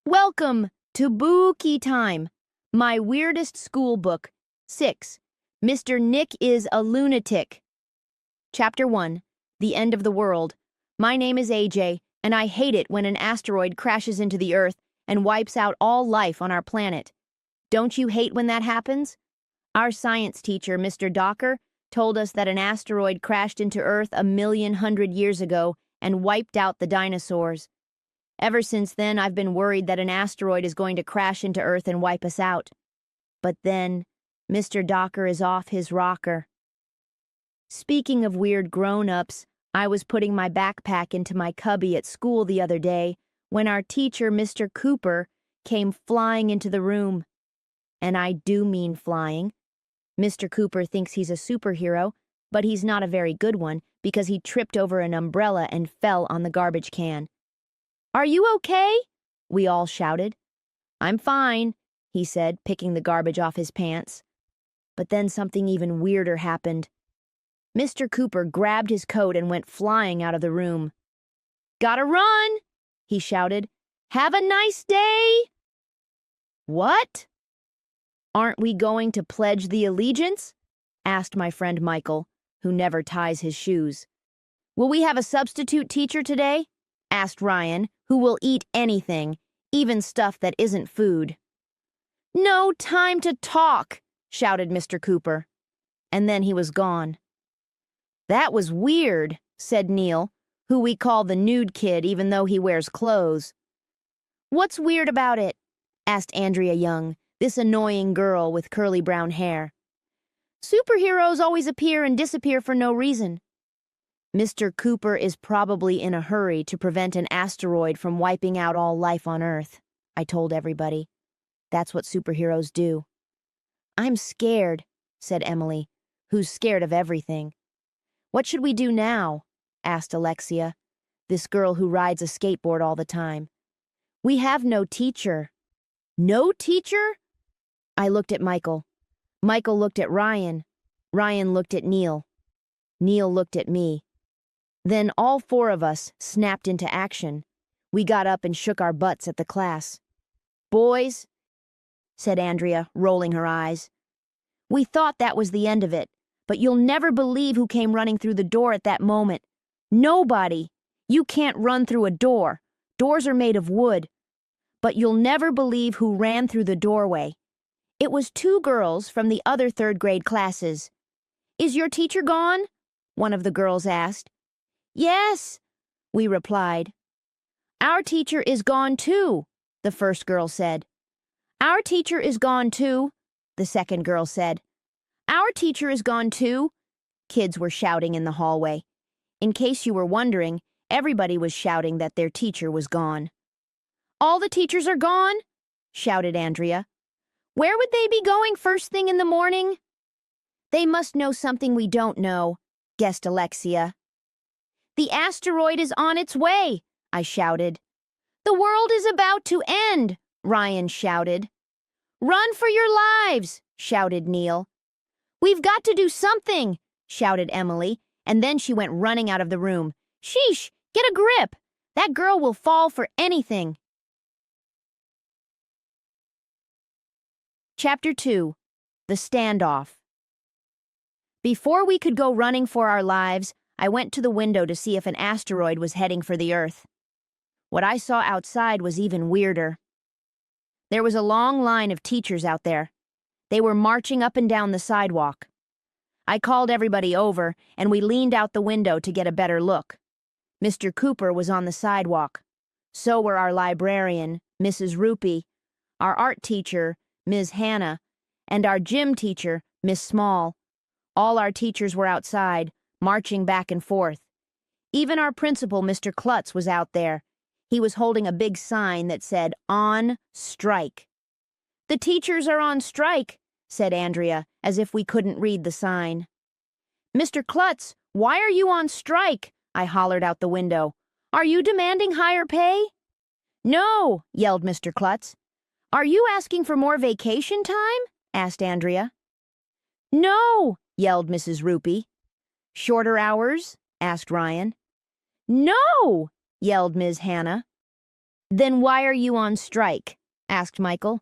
Welcome to Bookie Time, my weirdest school book. 6. Mr. Nick is a lunatic. Chapter 1. The End of the World. My name is AJ, and I hate it when an asteroid crashes into the Earth and wipes out all life on our planet. Don't you hate when that happens? Our science teacher, Mr. Docker, told us that an asteroid crashed into Earth 1,100,000 years ago and wiped out the dinosaurs. Ever since then, I've been worried that an asteroid is going to crash into Earth and wipe us out. But then, Mr. Docker is off his rocker. Speaking of weird grown-ups, I was putting my backpack into my cubby at school the other day when our teacher, Mr. Cooper, came flying into the room. And I do mean flying. Mr. Cooper thinks he's a superhero, but he's not a very good one because he tripped over an umbrella and fell on the garbage can. "Are you okay?" we all shouted. "I'm fine," he said, picking the garbage off his pants. But then something even weirder happened. Mr. Cooper grabbed his coat and went flying out of the room. "Gotta run!" he shouted. "Have a nice day!" "What? Aren't we going to pledge the allegiance?" asked my friend Michael, who never ties his shoes. "Will we have a substitute teacher today?" asked Ryan, who will eat anything, even stuff that isn't food. "No time to talk," shouted Mr. Cooper. And then he was gone. "That was weird," said Neil, who we call the nude kid even though he wears clothes. "What's weird about it?" asked Andrea Young, this annoying girl with curly brown hair. "Superheroes always appear and disappear for no reason." "Mr. Cooper is probably in a hurry to prevent an asteroid from wiping out all life on Earth," I told everybody. "That's what superheroes do." "I'm scared," said Emily, who's scared of everything. "What should we do now?" asked Alexia, this girl who rides a skateboard all the time. "We have no teacher." "No teacher?" I looked at Michael. Michael looked at Ryan. Ryan looked at Neil. Neil looked at me. Then all four of us snapped into action. We got up and shook our butts at the class. "Boys," said Andrea, rolling her eyes, "we thought that was the end of it, but you'll never believe who came running through the door at that moment. Nobody! You can't run through a door. Doors are made of wood. But you'll never believe who ran through the doorway. It was 2 girls from the other 3rd grade classes. "Is your teacher gone?" one of the girls asked. "Yes," we replied. "Our teacher is gone too," the first girl said. "Our teacher is gone too," the second girl said. "Our teacher is gone too," kids were shouting in the hallway. In case you were wondering, everybody was shouting that their teacher was gone. "All the teachers are gone?" shouted Andrea. "Where would they be going first thing in the morning?" "They must know something we don't know," guessed Alexia. "The asteroid is on its way," I shouted. "The world is about to end," Ryan shouted. "Run for your lives," shouted Neil. "We've got to do something," shouted Emily, and then she went running out of the room. "Sheesh, get a grip. That girl will fall for anything." Chapter 2. The Standoff. Before we could go running for our lives, I went to the window to see if an asteroid was heading for the Earth. What I saw outside was even weirder. There was a long line of teachers out there. They were marching up and down the sidewalk. I called everybody over, and we leaned out the window to get a better look. Mr. Cooper was on the sidewalk. So were our librarian, Mrs. Rupee, our art teacher, Ms. Hannah, and our gym teacher, Miss Small. All our teachers were outside, marching back and forth. Even our principal, Mr. Klutz, was out there. He was holding a big sign that said, "On Strike." "The teachers are on strike," said Andrea, as if we couldn't read the sign. "Mr. Klutz, why are you on strike?" I hollered out the window. "Are you demanding higher pay?" "No," yelled Mr. Klutz. "Are you asking for more vacation time?" asked Andrea. "No," yelled Mrs. Rupee. "Shorter hours?" asked Ryan. "No!" yelled Ms. Hannah. Then why are you on strike? Asked Michael.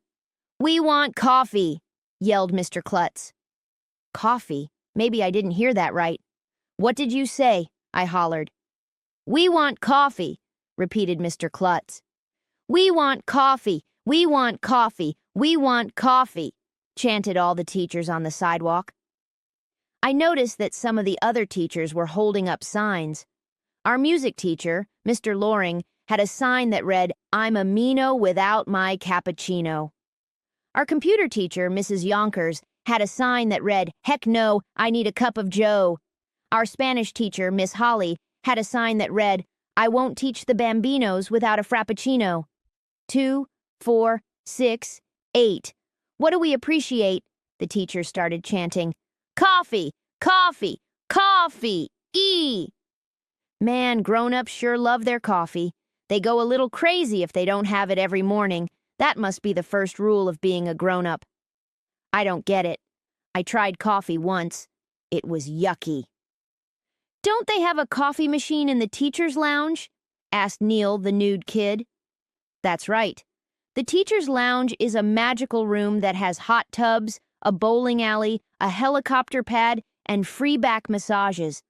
We want coffee, yelled Mr. Klutz. Coffee? Maybe I didn't hear that right. What did you say? I hollered. We want coffee, repeated Mr. Klutz. We want coffee, we want coffee, we want coffee, chanted all the teachers on the sidewalk. I noticed that some of the other teachers were holding up signs. Our music teacher, Mr. Loring, had a sign that read, I'm a Mino without my cappuccino. Our computer teacher, Mrs. Yonkers, had a sign that read, Heck no, I need a cup of joe. Our Spanish teacher, Miss Holly, had a sign that read, I won't teach the bambinos without a frappuccino. 2, 4, 6, 8. What do we appreciate? The teacher started chanting. Coffee, coffee, coffee, Man, grown-ups sure love their coffee. They go a little crazy if they don't have it every morning. That must be the first rule of being a grown-up. I don't get it. I tried coffee once. It was yucky. Don't they have a coffee machine in the teacher's lounge? Asked Neil, the nude kid. That's right. The teacher's lounge is a magical room that has hot tubs, a bowling alley, a helicopter pad, and free back massages.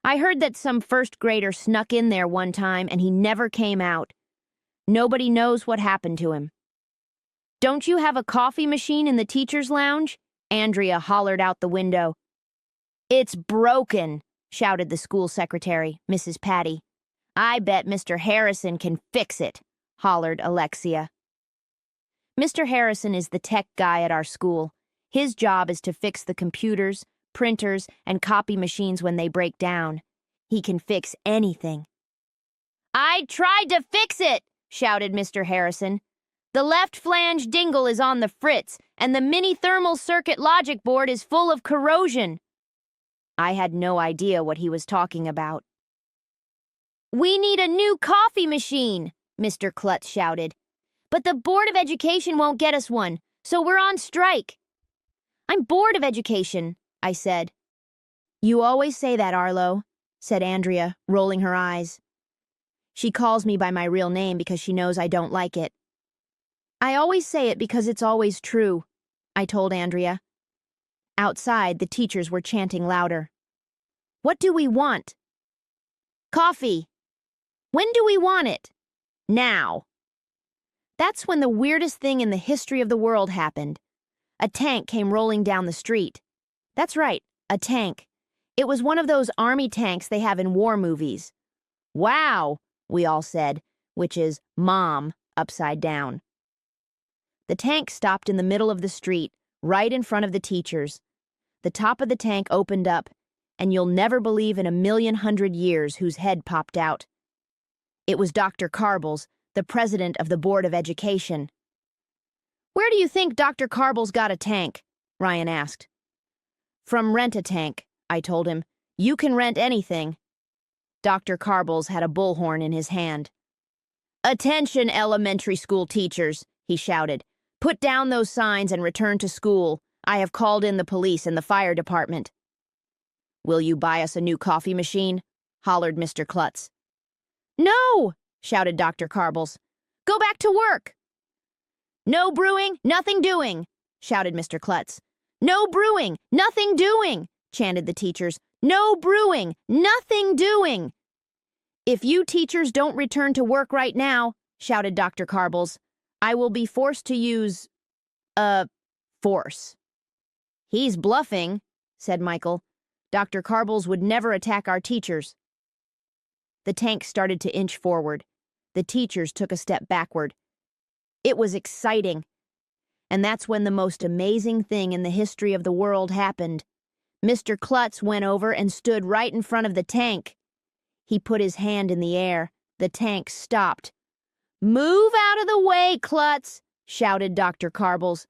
I heard that some first grader snuck in there one time and he never came out. Nobody knows what happened to him. Don't you have a coffee machine in the teacher's lounge? Andrea hollered out the window. It's broken, shouted the school secretary, Mrs. Patty. I bet Mr. Harrison can fix it, hollered Alexia. Mr. Harrison is the tech guy at our school. His job is to fix the computers, printers, and copy machines when they break down. He can fix anything. I tried to fix it, shouted Mr. Harrison. The left flange dingle is on the fritz, and the mini thermal circuit logic board is full of corrosion. I had no idea what he was talking about. We need a new coffee machine, Mr. Klutz shouted. But the Board of Education won't get us one, so we're on strike. I'm bored of education, I said. You always say that, Arlo, said Andrea, rolling her eyes. She calls me by my real name because she knows I don't like it. I always say it because it's always true, I told Andrea. Outside, the teachers were chanting louder. What do we want? Coffee. When do we want it? Now. That's when the weirdest thing in the history of the world happened. A tank came rolling down the street. That's right, a tank. It was one of those army tanks they have in war movies. Wow, we all said, which is Mom upside down. The tank stopped in the middle of the street, right in front of the teachers. The top of the tank opened up, and you'll never believe in 1,100,000 years whose head popped out. It was Dr. Carbles, the president of the Board of Education. Where do you think Dr. Carbles got a tank? Ryan asked. From Rent-A-Tank, I told him. You can rent anything. Dr. Carbles had a bullhorn in his hand. Attention, elementary school teachers, he shouted. Put down those signs and return to school. I have called in the police and the fire department. Will you buy us a new coffee machine? Hollered Mr. Klutz. No, shouted Dr. Carbles. Go back to work. No brewing, nothing doing, shouted Mr. Klutz. No brewing, nothing doing, chanted the teachers. No brewing, nothing doing. If you teachers don't return to work right now, shouted Dr. Carbles, I will be forced to use, force. He's bluffing, said Michael. Dr. Carbles would never attack our teachers. The tank started to inch forward. The teachers took a step backward. It was exciting. And that's when the most amazing thing in the history of the world happened. Mr. Klutz went over and stood right in front of the tank. He put his hand in the air. The tank stopped. Move out of the way, Klutz, shouted Dr. Carbles.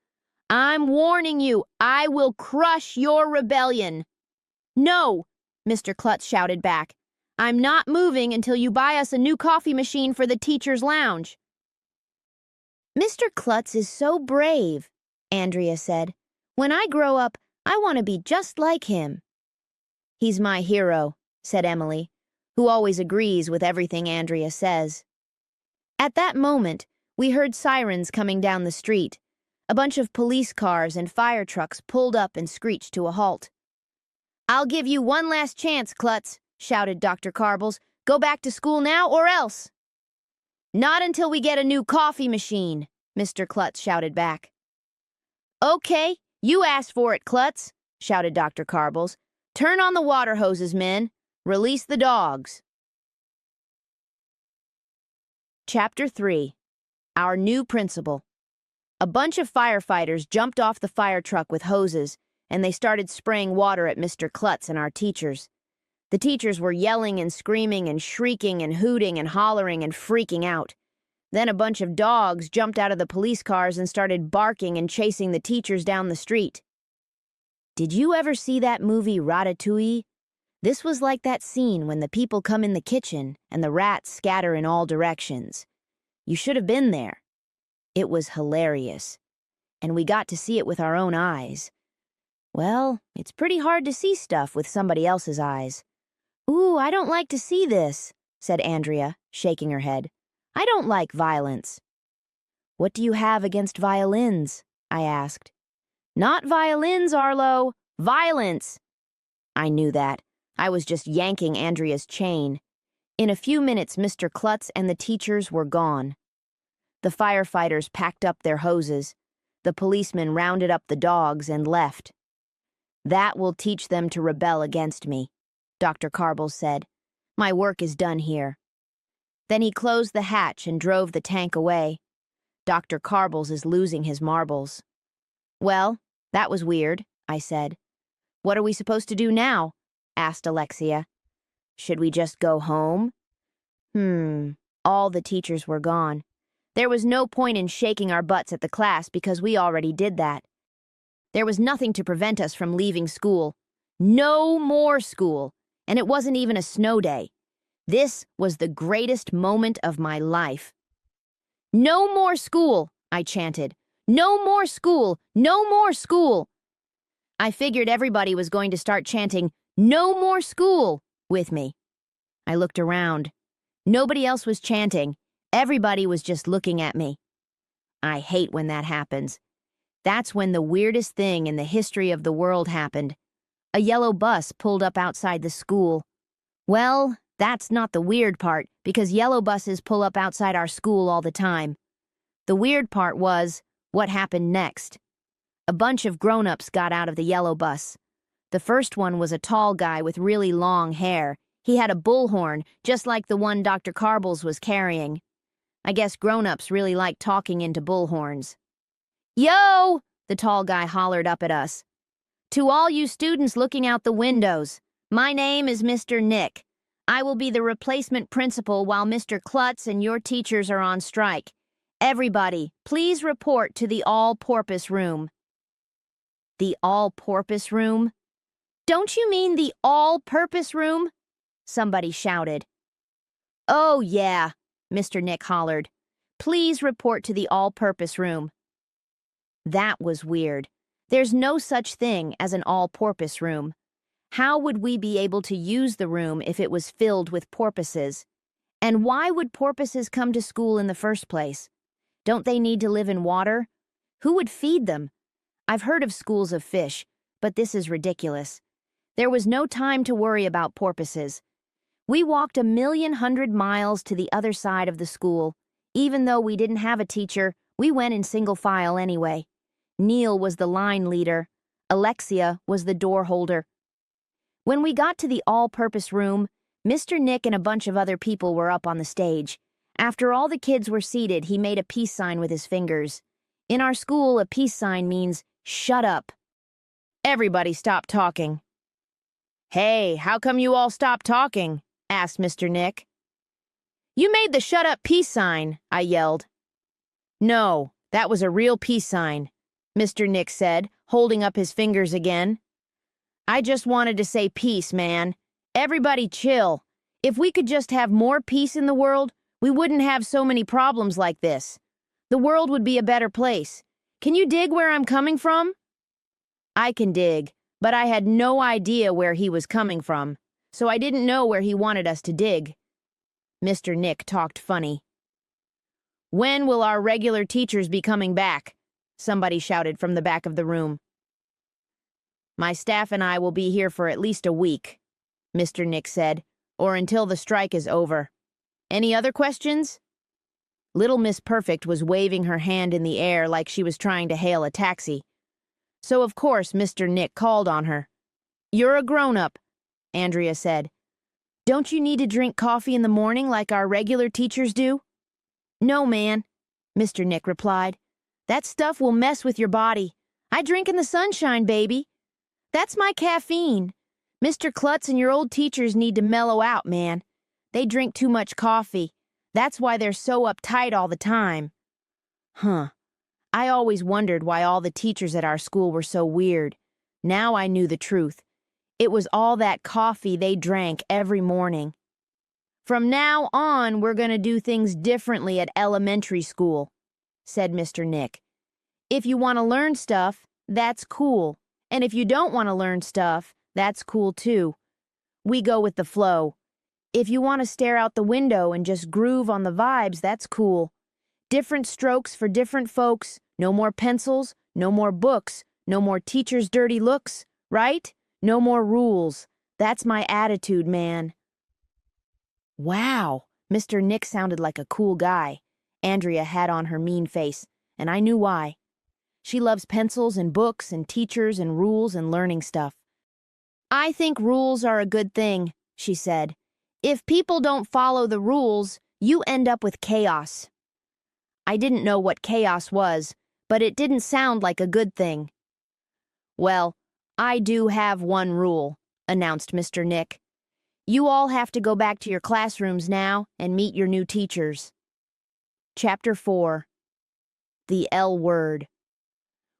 I'm warning you, I will crush your rebellion. No, Mr. Klutz shouted back. I'm not moving until you buy us a new coffee machine for the teacher's lounge. Mr. Klutz is so brave, Andrea said. When I grow up, I want to be just like him. He's my hero, said Emily, who always agrees with everything Andrea says. At that moment, we heard sirens coming down the street. A bunch of police cars and fire trucks pulled up and screeched to a halt. "I'll give you one last chance, Klutz," shouted Dr. Carbles. "Go back to school now or else." "Not until we get a new coffee machine," Mr. Klutz shouted back. "Okay, you asked for it, Klutz," shouted Dr. Carbles. "Turn on the water hoses, men. Release the dogs." Chapter 3. Our New Principal. A bunch of firefighters jumped off the fire truck with hoses, and they started spraying water at Mr. Klutz and our teachers. The teachers were yelling and screaming and shrieking and hooting and hollering and freaking out. Then a bunch of dogs jumped out of the police cars and started barking and chasing the teachers down the street. Did you ever see that movie Ratatouille? This was like that scene when the people come in the kitchen and the rats scatter in all directions. You should have been there. It was hilarious. And we got to see it with our own eyes. Well, it's pretty hard to see stuff with somebody else's eyes. "Ooh, I don't like to see this," said Andrea, shaking her head. "I don't like violence." "What do you have against violins?" I asked. "Not violins, Arlo. Violence." I knew that. I was just yanking Andrea's chain. In a few minutes, Mr. Klutz and the teachers were gone. The firefighters packed up their hoses. The policemen rounded up the dogs and left. "That will teach them to rebel against me," Dr. Carbles said. "My work is done here." Then he closed the hatch and drove the tank away. Dr. Carbles is losing his marbles. "Well, that was weird," I said. "What are we supposed to do now?" asked Alexia. "Should we just go home?" All the teachers were gone. There was no point in shaking our butts at the class because we already did that. There was nothing to prevent us from leaving school. No more school. And it wasn't even a snow day. This was the greatest moment of my life. "No more school," I chanted. "No more school! No more school!" I figured everybody was going to start chanting, "No more school!" with me. I looked around. Nobody else was chanting. Everybody was just looking at me. I hate when that happens. That's when the weirdest thing in the history of the world happened. A yellow bus pulled up outside the school. Well, that's not the weird part, because yellow buses pull up outside our school all the time. The weird part was what happened next. A bunch of grown-ups got out of the yellow bus. The first one was a tall guy with really long hair. He had a bullhorn, just like the one Dr. Carbles was carrying. I guess grown-ups really like talking into bullhorns. "Yo!" the tall guy hollered up at us. "To all you students looking out the windows, my name is Mr. Nick. I will be the replacement principal while Mr. Klutz and your teachers are on strike. Everybody, please report to the all-porpoise room." The all-porpoise room? "Don't you mean the all-purpose room?" somebody shouted. "Oh, yeah," Mr. Nick hollered. "Please report to the all-purpose room." That was weird. There's no such thing as an all-porpoise room. How would we be able to use the room if it was filled with porpoises? And why would porpoises come to school in the first place? Don't they need to live in water? Who would feed them? I've heard of schools of fish, but this is ridiculous. There was no time to worry about porpoises. We walked 1,100,000 miles to the other side of the school. Even though we didn't have a teacher, we went in single file anyway. Neil was the line leader. Alexia was the door holder. When we got to the all-purpose room, Mr. Nick and a bunch of other people were up on the stage. After all the kids were seated, he made a peace sign with his fingers. In our school, a peace sign means, "Shut up." Everybody stopped talking. "Hey, how come you all stopped talking?" asked Mr. Nick. "You made the shut up peace sign," I yelled. "No, that was a real peace sign," Mr. Nick said, holding up his fingers again. "I just wanted to say peace, man. Everybody chill. If we could just have more peace in the world, we wouldn't have so many problems like this. The world would be a better place. Can you dig where I'm coming from?" I can dig, but I had no idea where he was coming from, so I didn't know where he wanted us to dig. Mr. Nick talked funny. When will our regular teachers be coming back? Somebody shouted from the back of the room. My staff and I will be here for at least a week, Mr. Nick said, or until the strike is over. Any other questions? Little Miss Perfect was waving her hand in the air like she was trying to hail a taxi. So of course Mr. Nick called on her. You're a grown-up, Andrea said. Don't you need to drink coffee in the morning like our regular teachers do? No, man, Mr. Nick replied. That stuff will mess with your body. I drink in the sunshine, baby. That's my caffeine. Mr. Klutz and your old teachers need to mellow out, man. They drink too much coffee. That's why they're so uptight all the time. Huh. I always wondered why all the teachers at our school were so weird. Now I knew the truth. It was all that coffee they drank every morning. From now on, we're going to do things differently at elementary school, said Mr. Nick. If you want to learn stuff, that's cool. And if you don't want to learn stuff, that's cool too. We go with the flow. If you want to stare out the window and just groove on the vibes, that's cool. Different strokes for different folks. No more pencils, no more books, no more teachers' dirty looks, right? No more rules. That's my attitude, man. Wow, Mr. Nick sounded like a cool guy. Andrea had on her mean face, and I knew why. She loves pencils and books and teachers and rules and learning stuff. I think rules are a good thing, she said. If people don't follow the rules, you end up with chaos. I didn't know what chaos was, but it didn't sound like a good thing. Well, I do have one rule, announced Mr. Nick. You all have to go back to your classrooms now and meet your new teachers. Chapter 4. The L Word.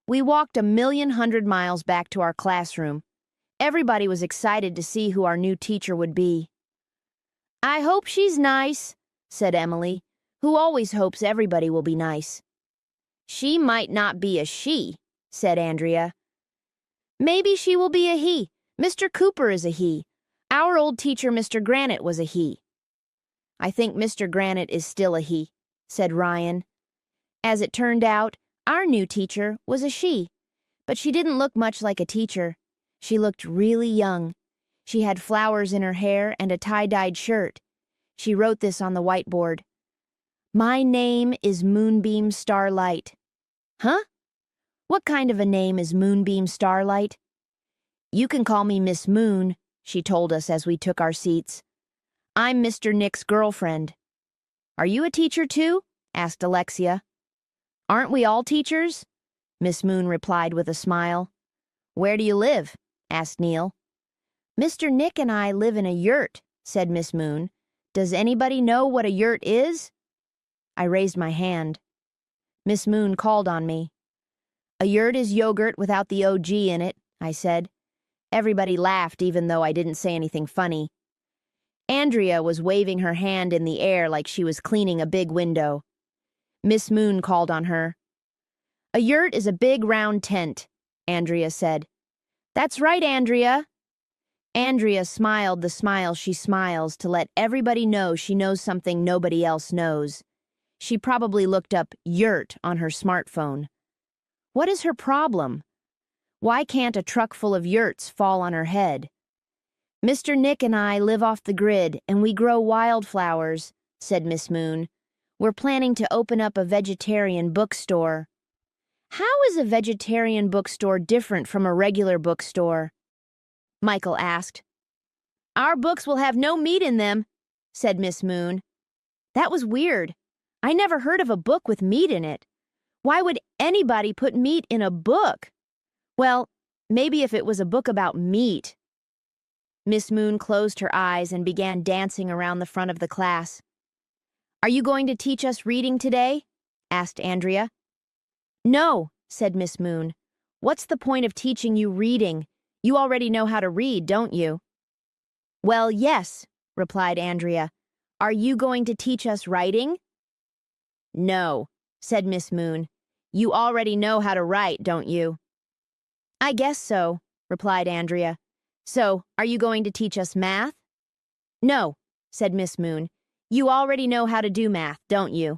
We walked 1,100,000 miles back to our classroom. Everybody was excited to see who our new teacher would be. I hope she's nice, said Emily, who always hopes everybody will be nice. She might not be a she, said Andrea. Maybe she will be a he. Mr. Cooper is a he. Our old teacher, Mr. Granite, was a he. I think Mr. Granite is still a he, said Ryan. As it turned out, our new teacher was a she, but she didn't look much like a teacher. She looked really young. She had flowers in her hair and a tie-dyed shirt. She wrote this on the whiteboard. My name is Moonbeam Starlight. Huh? What kind of a name is Moonbeam Starlight? You can call me Miss Moon, she told us as we took our seats. I'm Mr. Nick's girlfriend. Are you a teacher too? Asked Alexia. Aren't we all teachers? Miss Moon replied with a smile. Where do you live? Asked Neil. Mr. Nick and I live in a yurt, said Miss Moon. Does anybody know what a yurt is? I raised my hand. Miss Moon called on me. A yurt is yogurt without the OG in it, I said. Everybody laughed even though I didn't say anything funny. Andrea was waving her hand in the air like she was cleaning a big window. Miss Moon called on her. A yurt is a big round tent, Andrea said. That's right, Andrea. Andrea smiled the smile she smiles to let everybody know she knows something nobody else knows. She probably looked up yurt on her smartphone. What is her problem? Why can't a truck full of yurts fall on her head? Mr. Nick and I live off the grid and we grow wildflowers, said Miss Moon. We're planning to open up a vegetarian bookstore. How is a vegetarian bookstore different from a regular bookstore? Michael asked. Our books will have no meat in them, said Miss Moon. That was weird. I never heard of a book with meat in it. Why would anybody put meat in a book? Well, maybe if it was a book about meat. Miss Moon closed her eyes and began dancing around the front of the class. Are you going to teach us reading today? Asked Andrea. No, said Miss Moon. What's the point of teaching you reading? You already know how to read, don't you? Well, yes, replied Andrea. Are you going to teach us writing? No, said Miss Moon. You already know how to write, don't you? I guess so, replied Andrea. So, are you going to teach us math? No, said Miss Moon. You already know how to do math, don't you?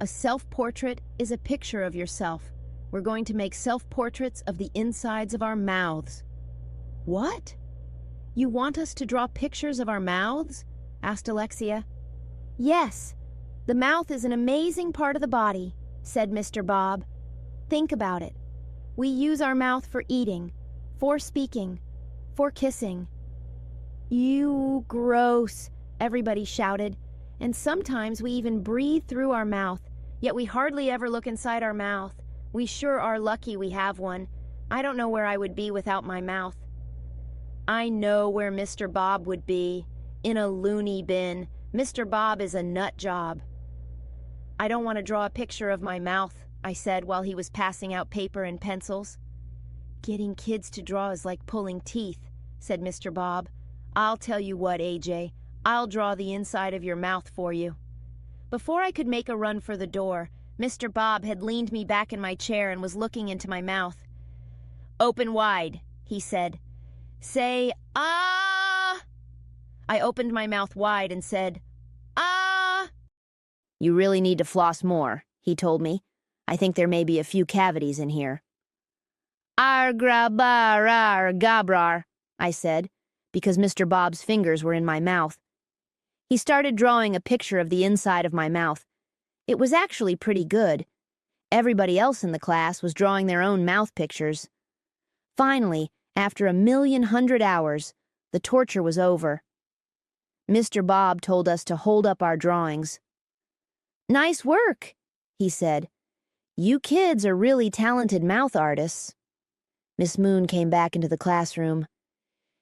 A self-portrait is a picture of yourself. We're going to make self-portraits of the insides of our mouths. What? You want us to draw pictures of our mouths? Asked Alexia. Yes. The mouth is an amazing part of the body, said Mr. Bob. Think about it. We use our mouth for eating, for speaking, for kissing. You gross, everybody shouted. And sometimes we even breathe through our mouth, yet we hardly ever look inside our mouth. We sure are lucky we have one. I don't know where I would be without my mouth. I know where Mr. Bob would be. In a loony bin. Mr. Bob is a nut job. I don't want to draw a picture of my mouth, I said while he was passing out paper and pencils. Getting kids to draw is like pulling teeth, said Mr. Bob. I'll tell you what, AJ. I'll draw the inside of your mouth for you. Before I could make a run for the door, Mr. Bob had leaned me back in my chair and was looking into my mouth. Open wide, he said. Say, ah! I opened my mouth wide and said, ah! You really need to floss more, he told me. I think there may be a few cavities in here. Argrabar, gabrar, I said, because Mr. Bob's fingers were in my mouth. He started drawing a picture of the inside of my mouth. It was actually pretty good. Everybody else in the class was drawing their own mouth pictures. Finally, after 1,100,000 hours, the torture was over. Mr. Bob told us to hold up our drawings. Nice work, he said. You kids are really talented mouth artists. Miss Moon came back into the classroom.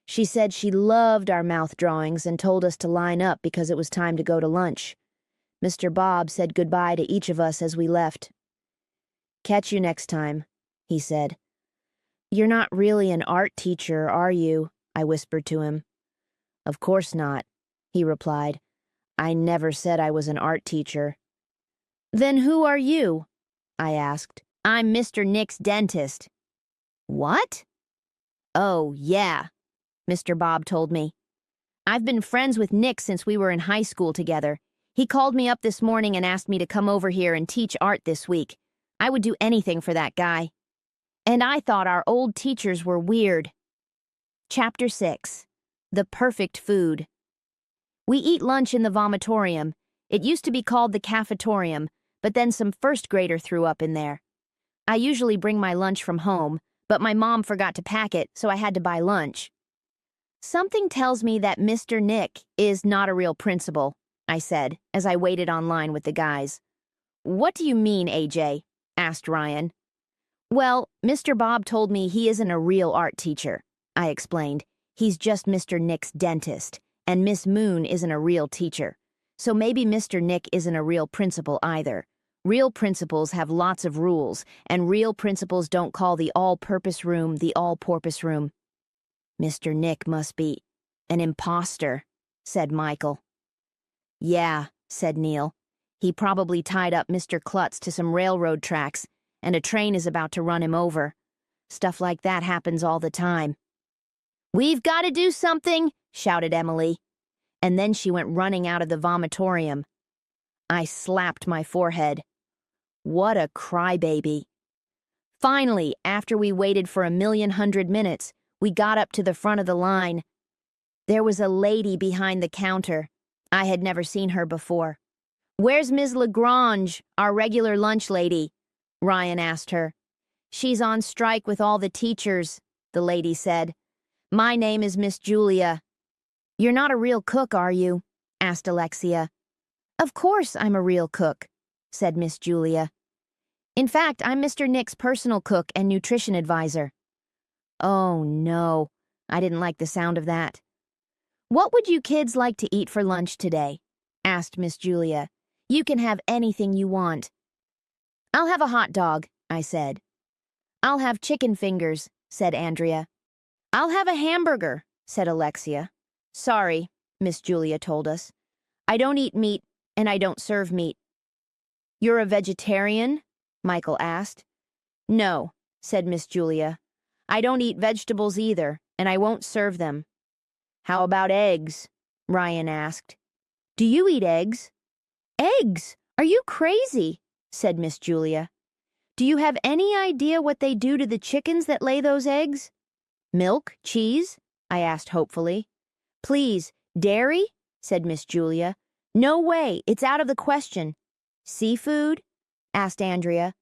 She said she loved our mouth drawings and told us to line up because it was time to go to lunch. Mr. Bob said goodbye to each of us as we left. Catch you next time, he said. You're not really an art teacher, are you? I whispered to him. Of course not, he replied. I never said I was an art teacher. Then who are you? I asked. I'm Mr. Nick's dentist. What? Oh, yeah. Mr. Bob told me. I've been friends with Nick since we were in high school together. He called me up this morning and asked me to come over here and teach art this week. I would do anything for that guy. And I thought our old teachers were weird. Chapter 6. The Perfect Food. We eat lunch in the vomitorium. It used to be called the cafetorium, but then some first grader threw up in there. I usually bring my lunch from home, but my mom forgot to pack it, so I had to buy lunch. Something tells me that Mr. Nick is not a real principal, I said, as I waited online with the guys. What do you mean, AJ? Asked Ryan. Well, Mr. Bob told me he isn't a real art teacher, I explained. He's just Mr. Nick's dentist, and Miss Moon isn't a real teacher. So maybe Mr. Nick isn't a real principal either. Real principals have lots of rules, and real principals don't call the all-purpose room the all-porpoise room. Mr. Nick must be an imposter, said Michael. Yeah, said Neil. He probably tied up Mr. Klutz to some railroad tracks, and a train is about to run him over. Stuff like that happens all the time. We've got to do something, shouted Emily. And then she went running out of the vomitorium. I slapped my forehead. What a crybaby. Finally, after we waited for 1,100,000 minutes, we got up to the front of the line. There was a lady behind the counter. I had never seen her before. Where's Ms. Lagrange, our regular lunch lady? Ryan asked her. She's on strike with all the teachers, the lady said. My name is Miss Julia. You're not a real cook, are you? Asked Alexia. Of course I'm a real cook, said Miss Julia. In fact, I'm Mr. Nick's personal cook and nutrition advisor. Oh, no. I didn't like the sound of that. What would you kids like to eat for lunch today? Asked Miss Julia. You can have anything you want. I'll have a hot dog, I said. I'll have chicken fingers, said Andrea. I'll have a hamburger, said Alexia. Sorry, Miss Julia told us. I don't eat meat, and I don't serve meat. You're a vegetarian? Michael asked. No, said Miss Julia. I don't eat vegetables either, and I won't serve them. How about eggs? Ryan asked. Do you eat eggs? Eggs? Are you crazy? said Miss Julia. Do you have any idea what they do to the chickens that lay those eggs? Milk? Cheese? I asked hopefully. Please, dairy? Said Miss Julia. No way, it's out of the question. Seafood? Asked Andrea.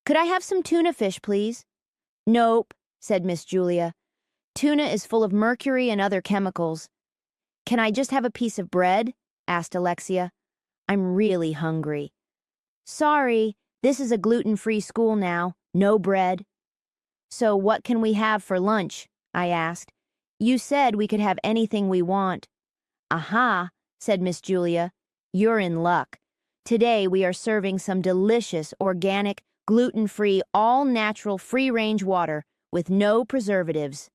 Could I have some tuna fish, please? Nope, said Miss Julia. Tuna is full of mercury and other chemicals. Can I just have a piece of bread? Asked Alexia. I'm really hungry. Sorry, this is a gluten-free school now. No bread. So what can we have for lunch? I asked. You said we could have anything we want. Aha, said Miss Julia. You're in luck. Today we are serving some delicious, organic, gluten-free, all-natural, free-range water with no preservatives.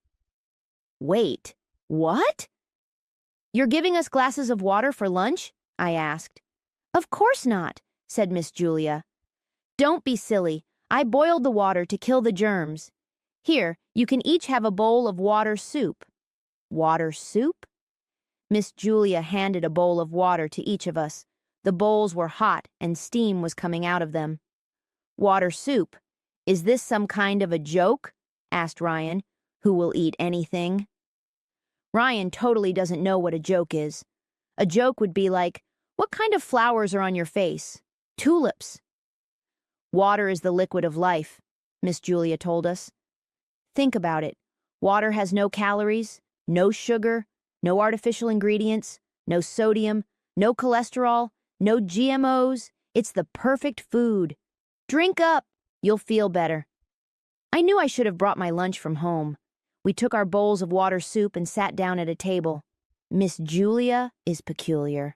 Wait, what? You're giving us glasses of water for lunch? I asked. Of course not, said Miss Julia. Don't be silly. I boiled the water to kill the germs. Here, you can each have a bowl of water soup. Water soup? Miss Julia handed a bowl of water to each of us. The bowls were hot and steam was coming out of them. Water soup. Is this some kind of a joke? Asked Ryan, who will eat anything. Ryan totally doesn't know what a joke is. A joke would be like, what kind of flowers are on your face? Tulips. Water is the liquid of life, Miss Julia told us. Think about it. Water has no calories, no sugar, no artificial ingredients, no sodium, no cholesterol, no GMOs. It's the perfect food. Drink up. You'll feel better. I knew I should have brought my lunch from home. We took our bowls of water soup and sat down at a table. Miss Julia is peculiar.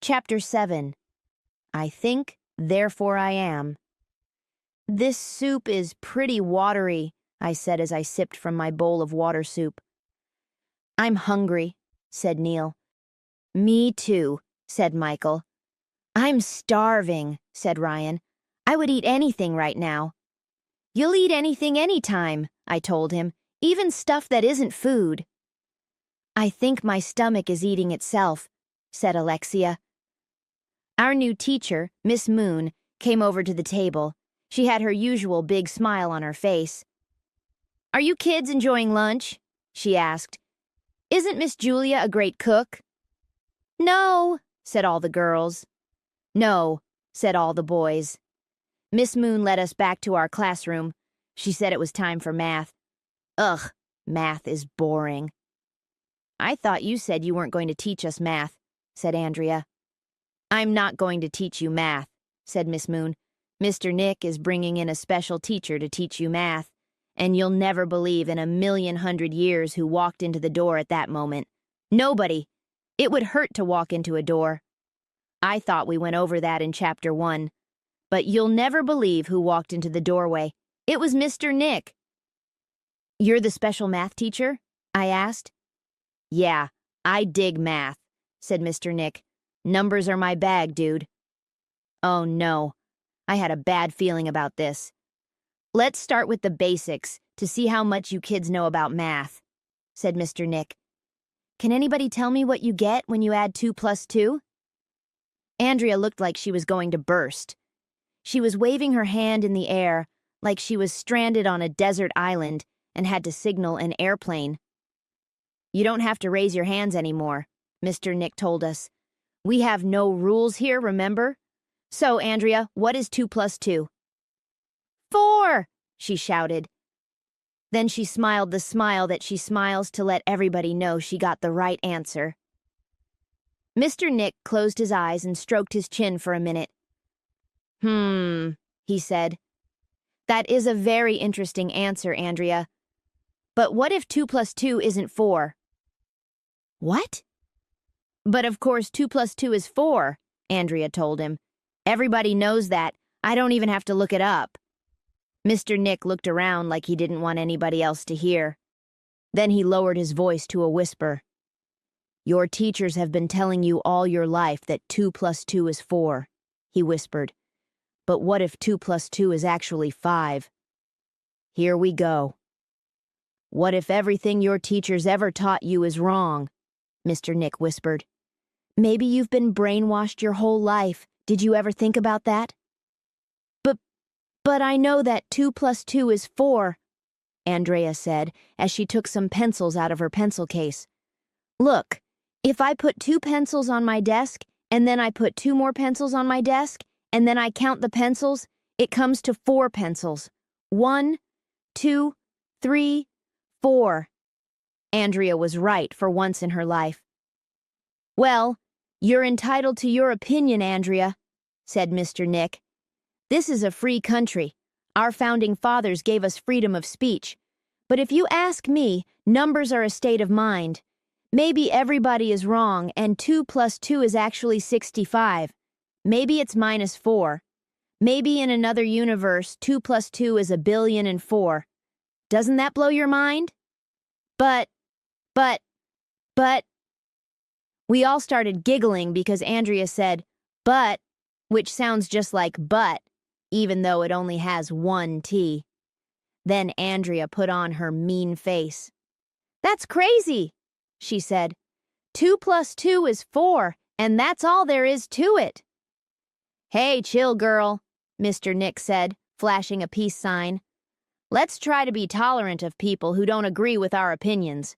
Chapter 7. I think, therefore I am. This soup is pretty watery, I said as I sipped from my bowl of water soup. I'm hungry, said Neil. Me too, said Michael. I'm starving, said Ryan. I would eat anything right now. You'll eat anything anytime, I told him, even stuff that isn't food. I think my stomach is eating itself, said Alexia. Our new teacher, Miss Moon, came over to the table. She had her usual big smile on her face. Are you kids enjoying lunch? She asked. Isn't Miss Julia a great cook? No, said all the girls. No, said all the boys. Miss Moon led us back to our classroom. She said it was time for math. Ugh, math is boring. I thought you said you weren't going to teach us math, said Andrea. I'm not going to teach you math, said Miss Moon. Mr. Nick is bringing in a special teacher to teach you math, and you'll never believe in 1,100,000 years who walked into the door at that moment. Nobody. It would hurt to walk into a door. I thought we went over that in Chapter 1. But you'll never believe who walked into the doorway. It was Mr. Nick. You're the special math teacher? I asked. Yeah, I dig math, said Mr. Nick. Numbers are my bag, dude. Oh no, I had a bad feeling about this. Let's start with the basics to see how much you kids know about math, said Mr. Nick. Can anybody tell me what you get when you add 2 plus 2? Andrea looked like she was going to burst. She was waving her hand in the air like she was stranded on a desert island and had to signal an airplane. You don't have to raise your hands anymore, Mr. Nick told us. We have no rules here, remember? So, Andrea, what is 2 plus 2? 4, she shouted. Then she smiled the smile that she smiles to let everybody know she got the right answer. Mr. Nick closed his eyes and stroked his chin for a minute. He said. That is a very interesting answer, Andrea. But what if 2 plus 2 isn't 4? What? But of course 2 plus 2 is 4, Andrea told him. Everybody knows that. I don't even have to look it up. Mr. Nick looked around like he didn't want anybody else to hear. Then he lowered his voice to a whisper. Your teachers have been telling you all your life that 2 plus 2 is 4, he whispered. But what if 2 plus 2 is actually 5? Here we go. What if everything your teachers ever taught you is wrong? Mr. Nick whispered. Maybe you've been brainwashed your whole life Did you ever think about that? But, but I know that 2 plus 2 is 4, Andrea said as she took some pencils out of her pencil case. Look, if I put 2 pencils on my desk, and then I put 2 more pencils on my desk, and then I count the pencils, it comes to 4 pencils. 1, 2, 3, 4. Andrea was right for once in her life. Well, you're entitled to your opinion, Andrea, said Mr. Nick. This is a free country. Our founding fathers gave us freedom of speech. But if you ask me, numbers are a state of mind. Maybe everybody is wrong and 2 plus 2 is actually 65. Maybe it's minus 4. Maybe in another universe, 2 plus 2 is 1,000,000,004. Doesn't that blow your mind? But... We all started giggling because Andrea said, but, which sounds just like but, even though it only has 1 T. Then Andrea put on her mean face. That's crazy, she said. 2 plus 2 is 4, and that's all there is to it. Hey, chill, girl, Mr. Nick said, flashing a peace sign. Let's try to be tolerant of people who don't agree with our opinions.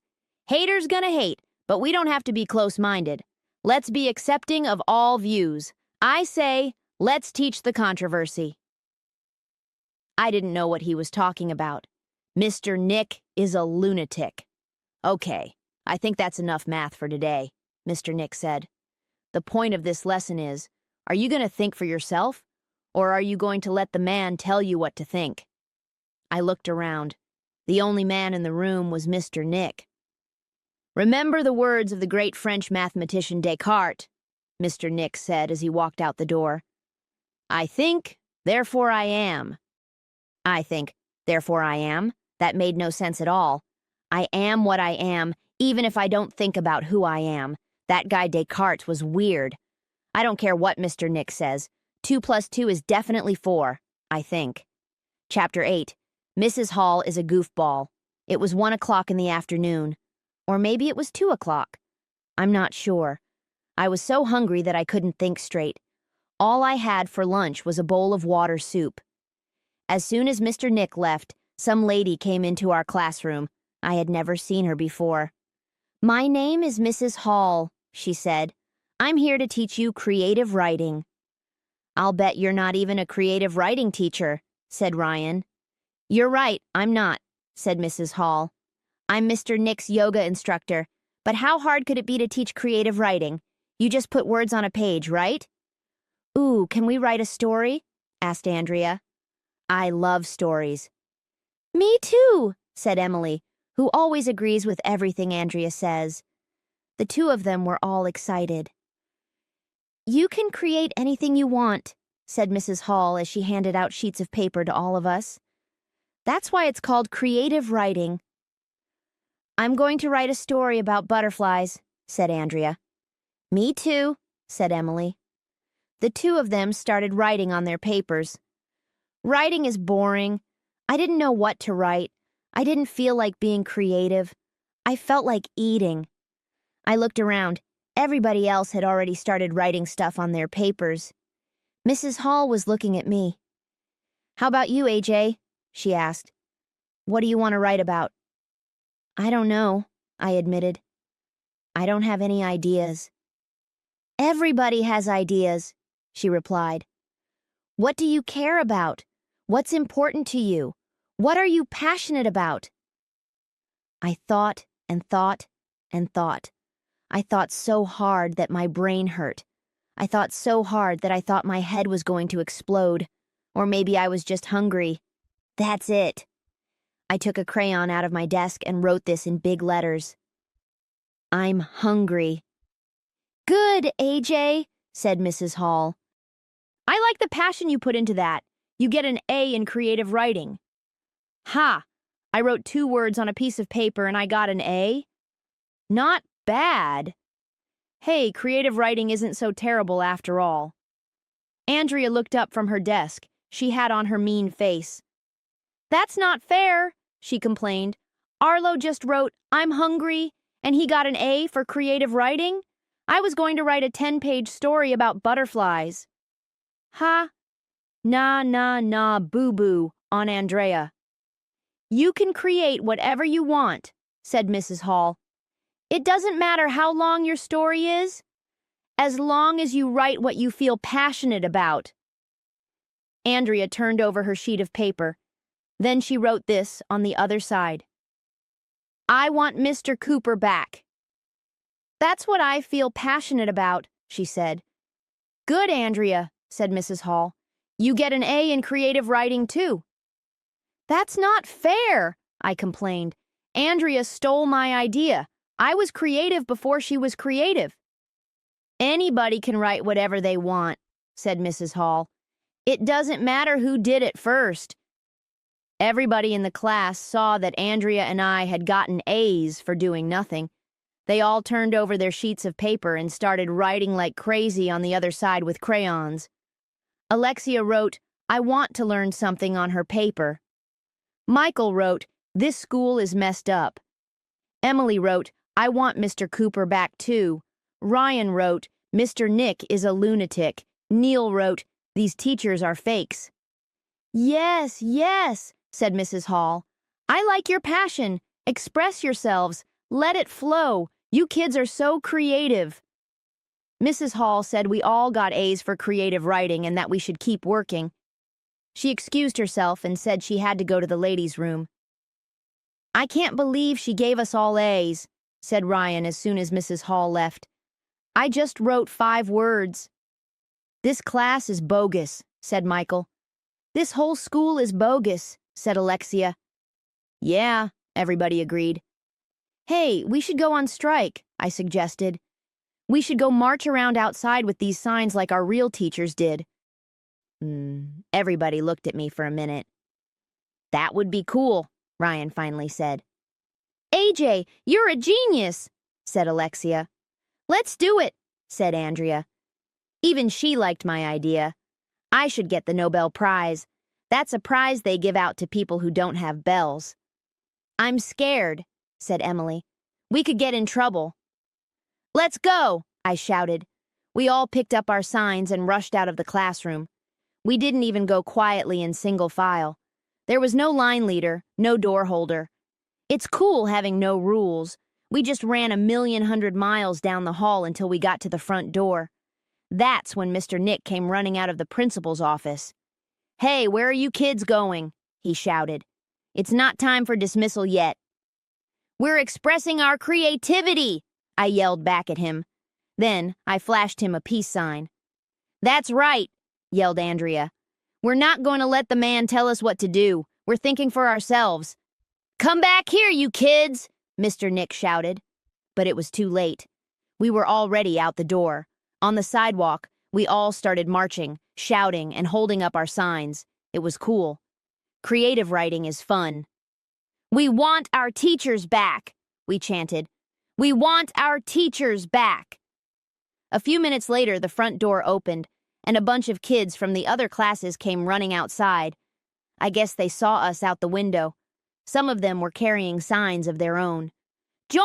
Haters gonna hate, but we don't have to be close-minded. Let's be accepting of all views. I say, let's teach the controversy. I didn't know what he was talking about. Mr. Nick is a lunatic. Okay, I think that's enough math for today, Mr. Nick said. The point of this lesson is, are you going to think for yourself, or are you going to let the man tell you what to think? I looked around. The only man in the room was Mr. Nick. Remember the words of the great French mathematician Descartes, Mr. Nick said as he walked out the door. I think, therefore I am. I think, therefore I am. That made no sense at all. I am what I am, even if I don't think about who I am. That guy Descartes was weird. I don't care what Mr. Nick says. 2 plus 2 is definitely 4, I think. Chapter 8. Mrs. Hall is a goofball. It was 1 o'clock in the afternoon. Or maybe it was 2 o'clock. I'm not sure. I was so hungry that I couldn't think straight. All I had for lunch was a bowl of water soup. As soon as Mr. Nick left, some lady came into our classroom. I had never seen her before. My name is Mrs. Hall, she said. I'm here to teach you creative writing. I'll bet you're not even a creative writing teacher, said Ryan. You're right, I'm not, said Mrs. Hall. I'm Mr. Nick's yoga instructor, but how hard could it be to teach creative writing? You just put words on a page, right? Ooh, can we write a story? Asked Andrea. I love stories. Me too, said Emily, who always agrees with everything Andrea says. The two of them were all excited. You can create anything you want, said Mrs. Hall as she handed out sheets of paper to all of us. That's why it's called creative writing. I'm going to write a story about butterflies, said Andrea. Me too, said Emily. The two of them started writing on their papers. Writing is boring. I didn't know what to write. I didn't feel like being creative. I felt like eating. I looked around. Everybody else had already started writing stuff on their papers. Mrs. Hall was looking at me. How about you, AJ? She asked. What do you want to write about? I don't know, I admitted. I don't have any ideas. Everybody has ideas, she replied. What do you care about? What's important to you? What are you passionate about? I thought and thought and thought. I thought so hard that my brain hurt. I thought so hard that I thought my head was going to explode. Or maybe I was just hungry. That's it. I took a crayon out of my desk and wrote this in big letters. I'm hungry. Good, AJ, said Mrs. Hall. I like the passion you put into that. You get an A in creative writing. Ha! I wrote 2 words on a piece of paper and I got an A? Not bad. Hey, creative writing isn't so terrible after all. Andrea looked up from her desk. She had on her mean face. That's not fair, she complained. Arlo just wrote, I'm hungry, and he got an A for creative writing? I was going to write a 10-page story about butterflies. Ha! Nah, nah, nah, boo-boo on Andrea. You can create whatever you want, said Mrs. Hall. It doesn't matter how long your story is, as long as you write what you feel passionate about. Andrea turned over her sheet of paper. Then she wrote this on the other side. I want Mr. Cooper back. That's what I feel passionate about, she said. Good, Andrea, said Mrs. Hall. You get an A in creative writing, too. That's not fair, I complained. Andrea stole my idea. I was creative before she was creative. Anybody can write whatever they want, said Mrs. Hall. It doesn't matter who did it first. Everybody in the class saw that Andrea and I had gotten A's for doing nothing. They all turned over their sheets of paper and started writing like crazy on the other side with crayons. Alexia wrote, I want to learn something on her paper. Michael wrote, this school is messed up. Emily wrote, I want Mr. Cooper back too. Ryan wrote, Mr. Nick is a lunatic. Neil wrote, these teachers are fakes. Yes, yes, said Mrs. Hall. I like your passion. Express yourselves. Let it flow. You kids are so creative. Mrs. Hall said we all got A's for creative writing and that we should keep working. She excused herself and said she had to go to the ladies' room. I can't believe she gave us all A's, said Ryan as soon as Mrs. Hall left. I just wrote 5 words. This class is bogus, said Michael. This whole school is bogus, said Alexia. Yeah, everybody agreed. Hey, we should go on strike, I suggested. We should go march around outside with these signs like our real teachers did. Everybody looked at me for a minute. That would be cool, Ryan finally said. AJ, you're a genius, said Alexia. Let's do it, said Andrea. Even she liked my idea. I should get the Nobel Prize. That's a prize they give out to people who don't have bells. I'm scared, said Emily. We could get in trouble. Let's go, I shouted. We all picked up our signs and rushed out of the classroom. We didn't even go quietly in single file. There was no line leader, no door holder. It's cool having no rules. We just ran 1,100,000 miles down the hall until we got to the front door. That's when Mr. Nick came running out of the principal's office. Hey, where are you kids going? He shouted. It's not time for dismissal yet. We're expressing our creativity, I yelled back at him. Then I flashed him a peace sign. That's right, yelled Andrea. We're not going to let the man tell us what to do. We're thinking for ourselves. Come back here, you kids, Mr. Nick shouted. But it was too late. We were already out the door. On the sidewalk, we all started marching, shouting, and holding up our signs. It was cool. Creative writing is fun. We want our teachers back, we chanted. We want our teachers back. A few minutes later, the front door opened, and a bunch of kids from the other classes came running outside. I guess they saw us out the window. Some of them were carrying signs of their own. Join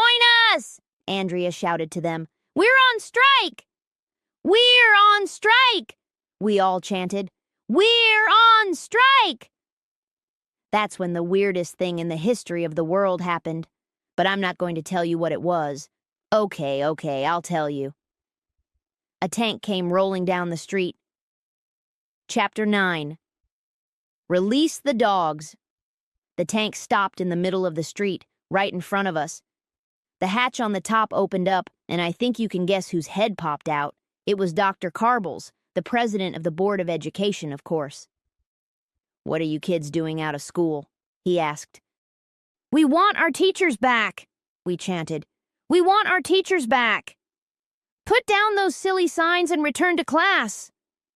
us! Andrea shouted to them. We're on strike! We're on strike! We all chanted. We're on strike! That's when the weirdest thing in the history of the world happened. But I'm not going to tell you what it was. Okay, I'll tell you. A tank came rolling down the street. Chapter 9. Release the dogs. The tank stopped in the middle of the street, right in front of us. The hatch on the top opened up, and I think you can guess whose head popped out. It was Dr. Carbles, the president of the Board of Education, of course. What are you kids doing out of school? He asked. We want our teachers back, we chanted. We want our teachers back. Put down those silly signs and return to class,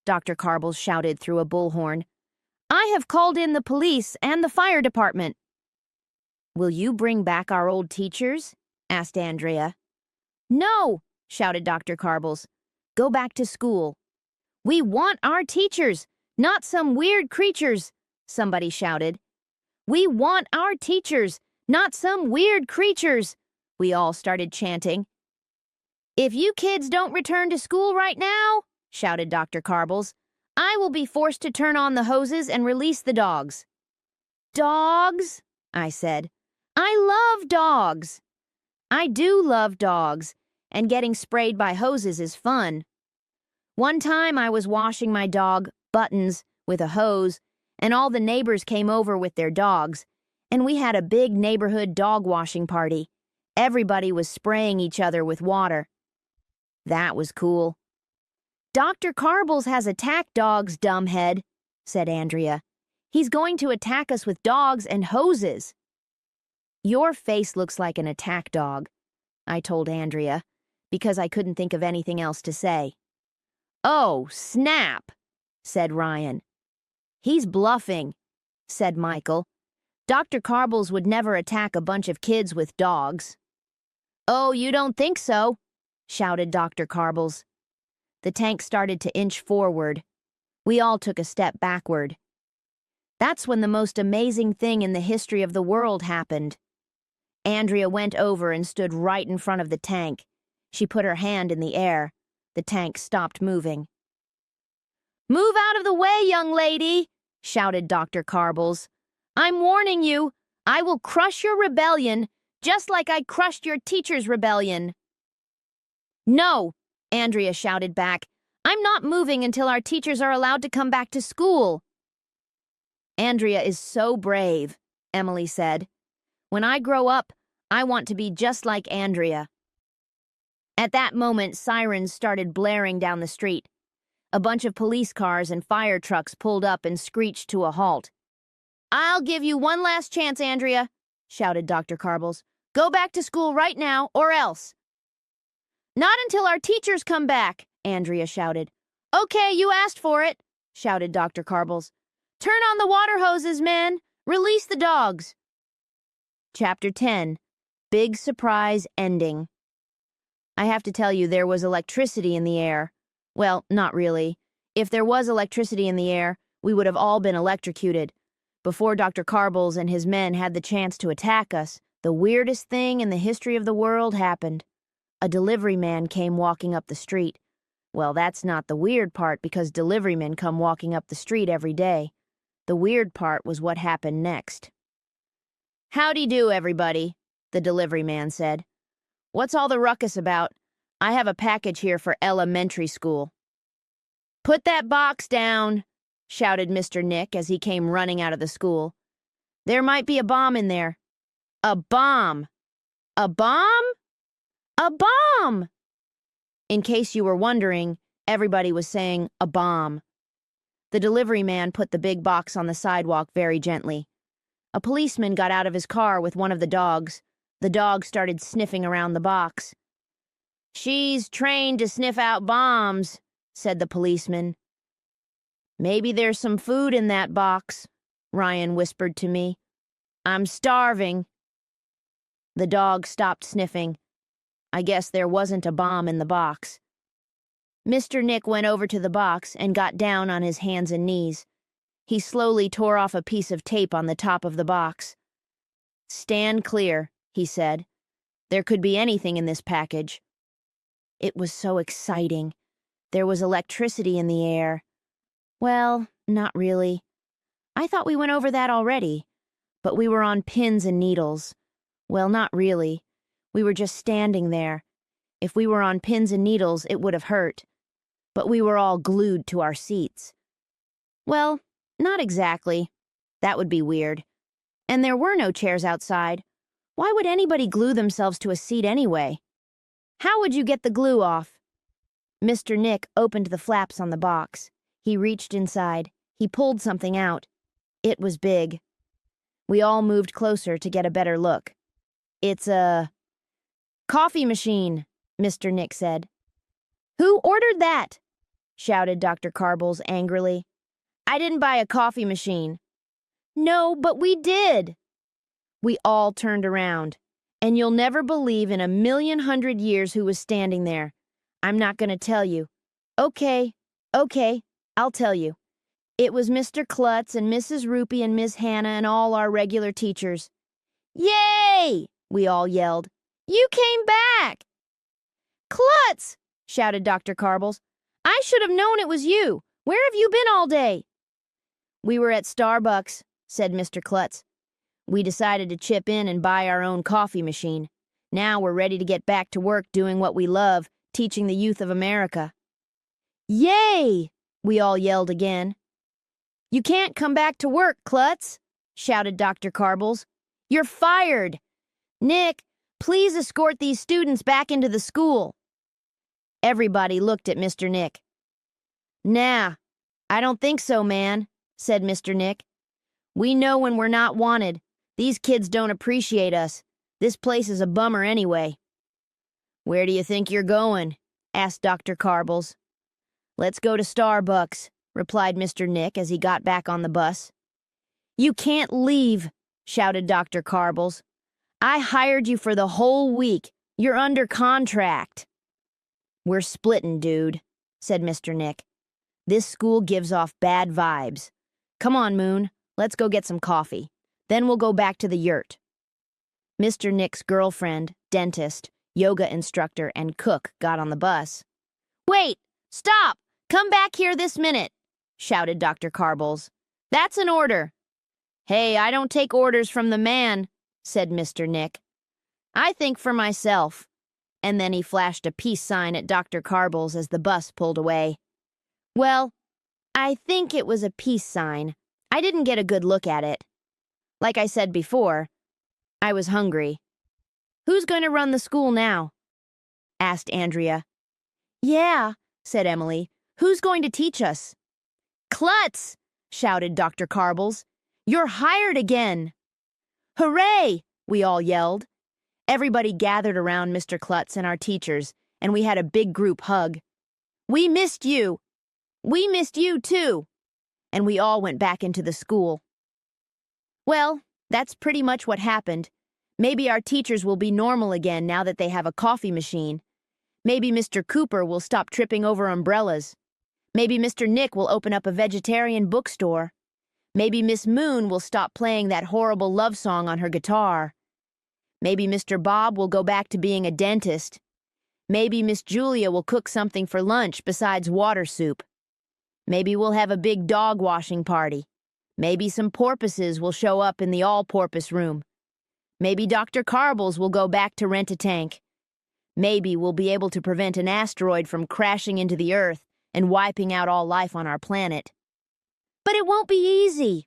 Dr. Carbles shouted through a bullhorn. I have called in the police and the fire department. Will you bring back our old teachers? Asked Andrea. No, shouted Dr. Carbles. Go back to school. We want our teachers, not some weird creatures, somebody shouted. We want our teachers, not some weird creatures, we all started chanting. If you kids don't return to school right now, shouted Dr. Carbles, I will be forced to turn on the hoses and release the dogs. Dogs? I said. I love dogs. I do love dogs, and getting sprayed by hoses is fun. One time I was washing my dog, Buttons, with a hose, and all the neighbors came over with their dogs, and we had a big neighborhood dog washing party. Everybody was spraying each other with water. That was cool. Dr. Carbles has attacked dogs, dumbhead, said Andrea. He's going to attack us with dogs and hoses. Your face looks like an attack dog, I told Andrea, because I couldn't think of anything else to say. Oh, snap, said Ryan. He's bluffing, said Michael. Dr. Carbles would never attack a bunch of kids with dogs. Oh, you don't think so, shouted Dr. Carbles. The tank started to inch forward. We all took a step backward. That's when the most amazing thing in the history of the world happened. Andrea went over and stood right in front of the tank. She put her hand in the air. The tank stopped moving. Move out of the way, young lady, shouted Dr. Carbles. I'm warning you, I will crush your rebellion, just like I crushed your teacher's rebellion. No, Andrea shouted back. I'm not moving until our teachers are allowed to come back to school. Andrea is so brave, Emily said. When I grow up, I want to be just like Andrea. At that moment, sirens started blaring down the street. A bunch of police cars and fire trucks pulled up and screeched to a halt. I'll give you one last chance, Andrea, shouted Dr. Carbles. Go back to school right now, or else. Not until our teachers come back, Andrea shouted. Okay, you asked for it, shouted Dr. Carbles. Turn on the water hoses, men. Release the dogs. Chapter 10. Big Surprise Ending. I have to tell you, there was electricity in the air. Well, not really. If there was electricity in the air, we would have all been electrocuted. Before Dr. Carbles and his men had the chance to attack us, the weirdest thing in the history of the world happened. A delivery man came walking up the street. Well, that's not the weird part because deliverymen come walking up the street every day. The weird part was what happened next. Howdy do, everybody, the delivery man said. What's all the ruckus about? I have a package here for elementary school. Put that box down, shouted Mr. Nick as he came running out of the school. There might be a bomb in there. A bomb. A bomb? A bomb! In case you were wondering, everybody was saying a bomb. The delivery man put the big box on the sidewalk very gently. A policeman got out of his car with one of the dogs. The dog started sniffing around the box. She's trained to sniff out bombs, said the policeman. Maybe there's some food in that box, Ryan whispered to me. I'm starving. The dog stopped sniffing. I guess there wasn't a bomb in the box. Mr. Nick went over to the box and got down on his hands and knees. He slowly tore off a piece of tape on the top of the box. Stand clear, he said. There could be anything in this package. It was so exciting. There was electricity in the air. Well, not really. I thought we went over that already. But we were on pins and needles. Well, not really. We were just standing there. If we were on pins and needles, it would have hurt. But we were all glued to our seats. Well, not exactly. That would be weird. And there were no chairs outside. Why would anybody glue themselves to a seat anyway? How would you get the glue off? Mr. Nick opened the flaps on the box. He reached inside. He pulled something out. It was big. We all moved closer to get a better look. It's a coffee machine, Mr. Nick said. Who ordered that? Shouted Dr. Carbles angrily. I didn't buy a coffee machine. No, but we did. We all turned around, and you'll never believe in 1,000,000 years who was standing there. I'm not going to tell you. Okay, I'll tell you. It was Mr. Klutz and Mrs. Rupee and Miss Hannah and all our regular teachers. Yay! We all yelled. You came back! Klutz! Shouted Dr. Carbles. I should have known it was you. Where have you been all day? We were at Starbucks, said Mr. Klutz. We decided to chip in and buy our own coffee machine. Now we're ready to get back to work doing what we love, teaching the youth of America. Yay! We all yelled again. You can't come back to work, Klutz, shouted Dr. Carbles. You're fired. Nick, please escort these students back into the school. Everybody looked at Mr. Nick. Nah, I don't think so, man, said Mr. Nick. We know when we're not wanted. These kids don't appreciate us. This place is a bummer anyway. Where do you think you're going? Asked Dr. Carbles. Let's go to Starbucks, replied Mr. Nick as he got back on the bus. You can't leave, shouted Dr. Carbles. I hired you for the whole week. You're under contract. We're splitting, dude, said Mr. Nick. This school gives off bad vibes. Come on, Moon, let's go get some coffee. Then we'll go back to the yurt. Mr. Nick's girlfriend, dentist, yoga instructor, and cook got on the bus. Wait! Stop! Come back here this minute, shouted Dr. Carbles. That's an order. Hey, I don't take orders from the man, said Mr. Nick. I think for myself. And then he flashed a peace sign at Dr. Carbles as the bus pulled away. Well, I think it was a peace sign. I didn't get a good look at it. Like I said before, I was hungry. Who's going to run the school now? Asked Andrea. Yeah, said Emily. Who's going to teach us? Klutz, shouted Dr. Carbles. You're hired again. Hooray, we all yelled. Everybody gathered around Mr. Klutz and our teachers, and we had a big group hug. We missed you. We missed you too. And we all went back into the school. Well, that's pretty much what happened. Maybe our teachers will be normal again now that they have a coffee machine. Maybe Mr. Cooper will stop tripping over umbrellas. Maybe Mr. Nick will open up a vegetarian bookstore. Maybe Miss Moon will stop playing that horrible love song on her guitar. Maybe Mr. Bob will go back to being a dentist. Maybe Miss Julia will cook something for lunch besides water soup. Maybe we'll have a big dog washing party. Maybe some porpoises will show up in the all-porpoise room. Maybe Dr. Carbles will go back to rent a tank. Maybe we'll be able to prevent an asteroid from crashing into the Earth and wiping out all life on our planet. But it won't be easy,